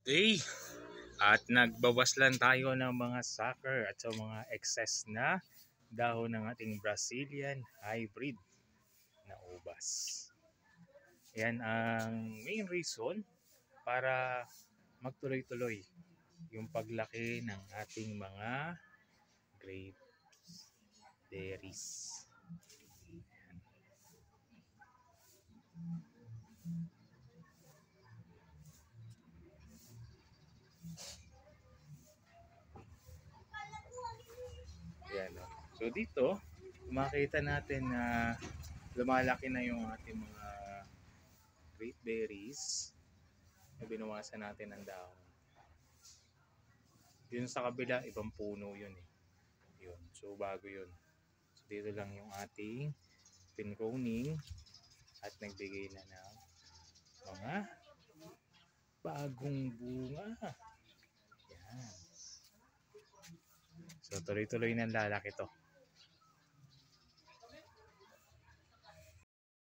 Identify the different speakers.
Speaker 1: day at nagbawas lang tayo ng mga sucker at sa mga excess na dahon ng ating Brazilian hybrid na ubas. Yan ang main reason para magtuloy-tuloy yung paglaki ng ating mga grape berries. Yan, no? So dito, makita natin na lumalaki na yung ating mga grape berries na binawasan natin ng dahon. Yun sa kabila, ibang puno yun eh. Yun. So bago yun. So dito lang yung ating pinroning at nagbigay na ng mga bagong bunga. Yan. So tuloy-tuloy na lalaki to.